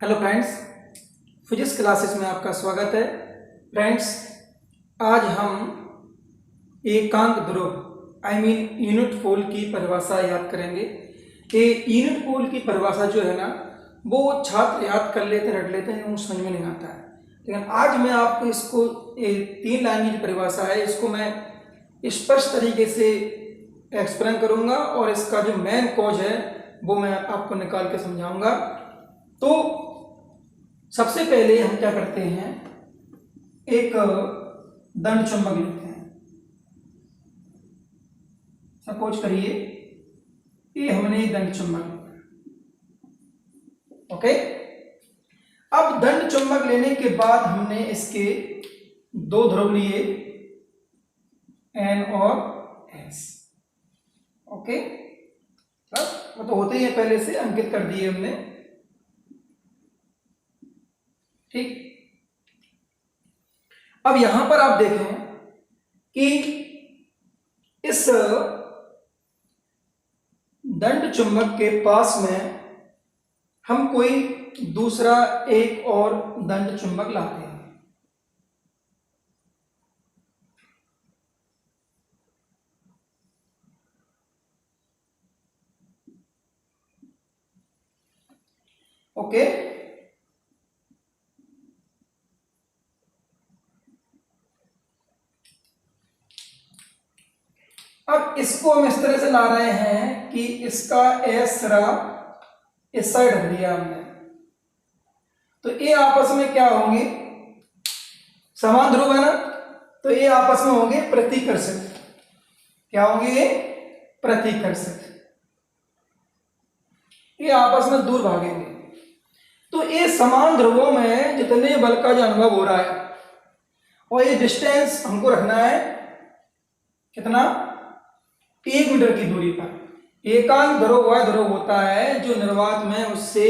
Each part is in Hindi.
हेलो फ्रेंड्स, फिजिक्स क्लासेस में आपका स्वागत है। फ्रेंड्स, आज हम एकांक ध्रुव यूनिट पोल की परिभाषा याद करेंगे। ये यूनिट पोल की परिभाषा जो है ना, वो छात्र याद कर लेते रट लेते हैं, वो समझ में नहीं आता है। लेकिन आज मैं आपको इसको 3 लाइन की परिभाषा है, इसको मैं स्पष्ट तरीके से एक्सप्लेन करूंगा और इसका जो मेन कॉज है वो मैं आपको निकाल के समझाऊंगा। तो सबसे पहले हम क्या करते हैं, एक दंड चुंबक लेते हैं। सपोज करिए ये हमने दंड चुंबक लिया, ओके। अब दंड चुंबक लेने के बाद हमने इसके 2 ध्रुव लिए, N और S, ओके। वो तो होते ही है, पहले से अंकित कर दिए हमने, ठीक। अब यहां पर आप देखें कि इस दंड चुंबक के पास में हम कोई दूसरा एक और दंड चुंबक लाते हैं। ओके, अब इसको हम इस तरह से ला रहे हैं कि इसका एस सिरा इस साइड रख दिया हमने, तो ये आपस में क्या होंगे, समान ध्रुव है ना, तो ये आपस में होंगे प्रतिकर्षक। क्या होंगे ये? प्रतिकर्षक। ये आपस में दूर भागेंगे। तो ये समान ध्रुवों में जितने बल का जो अनुभव हो रहा है, और ये डिस्टेंस हमको रखना है कितना, 1 मीटर की दूरी पर। एकांक ध्रुव वह ध्रुव होता है जो निर्वात में उससे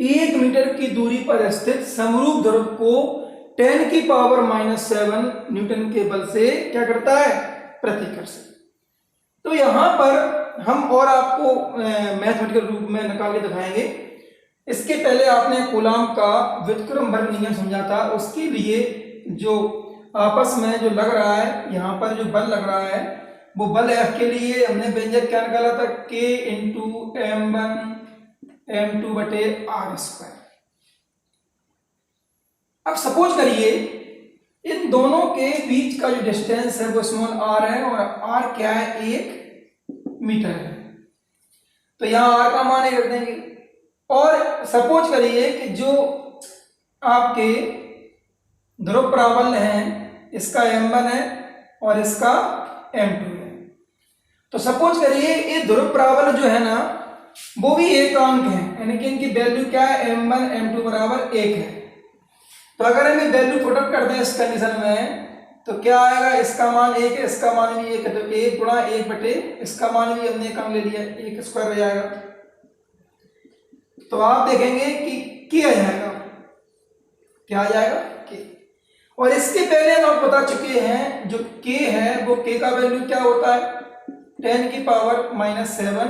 1 मीटर की दूरी पर स्थित समरूप ध्रुव को 10⁻⁷ न्यूटन के बल से क्या करता है, प्रतिकर्षित। तो यहां पर हम और आपको मैथमेटिकल रूप में निकाल के दिखाएंगे। इसके पहले आपने कूलाम का व्युत्क्रम बल नियम समझा था, उसके लिए जो आपस में जो लग रहा है, यहां पर जो बल लग रहा है, वो बल F के लिए हमने व्यंजक क्या निकाला था, K × M1m2/r²। अब सपोज करिए इन दोनों के बीच का जो डिस्टेंस है वो स्मॉल r है, और r क्या है, 1 मीटर है। तो यहां r का मान 1 रख देंगे। और सपोज करिए कि जो आपके ध्रुव प्राबल्य हैं, इसका m1 है और इसका m2 है। तो सपोज करिए ये ध्रुव प्राबल्य जो है ना, वो भी एकांक है, यानी कि इनकी वैल्यू क्या है, m1 m2 बराबर 1 है। तो अगर हम ये वैल्यू पुटअप कर दें इस कंडीशन में, तो क्या आएगा, इसका मान 1 है, इसका मान भी 1 है, तो 1 × 1/, इसका मान भी हमने एकांक ले लिया, 1² हो जाएगा। तो आप देखेंगे कि K आ जाएगा, क्या आ जाएगा, K। और इसके पहले हम आपको बता चुके हैं जो K है वो K का वैल्यू क्या होता है, 10⁻⁷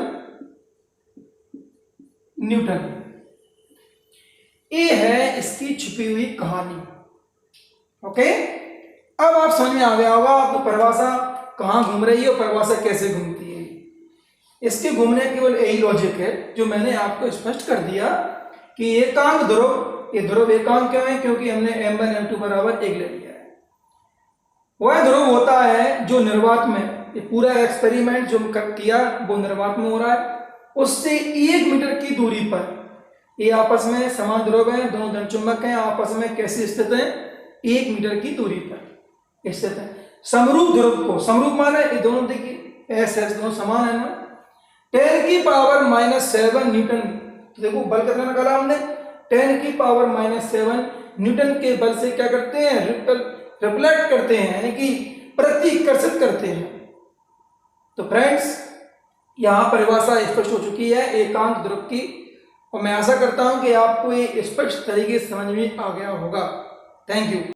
न्यूटन। ये है इसकी छुपी हुई कहानी, ओके। अब आप समझ में आ गया होगा आपको परिभाषा कहां घूम रही है और परिभाषा कैसे घूमती है। इसके घूमने केवल यही लॉजिक है जो मैंने आपको स्पष्ट कर दिया कि एकांक ध्रुव, ये ध्रुव एकांक क्यों है, क्योंकि हमने m1 m2 बराबर 1 ले लिया है। वह ध्रुव होता है जो निर्वात में, ये पूरा एक्सपेरिमेंट जो किया वो निर्वात में हो रहा है, उससे 1 मीटर की दूरी पर ये आपस में समान ध्रुव हैं, दोनों दंड चुंबक हैं, आपस में कैसे स्थित हैं, 1 मीटर की दूरी पर स्थित है। समरूप ध्रुव को, समरूप माना ये दोनों देखिए S दोनों समान है ना, 10⁻⁷ न्यूटन। तो देखो बल कितना निकाला हमने, 10⁻⁷ न्यूटन के बल से क्या करते हैं, रिफ्लेक्ट करते हैं, यानी कि प्रतिकर्षित करते हैं। तो फ्रेंड्स, यहां परिभाषा स्पष्ट हो चुकी है एकांक ध्रुव की, और मैं आशा करता हूं कि आपको ये स्पष्ट तरीके से समझ में आ गया होगा। Thank you.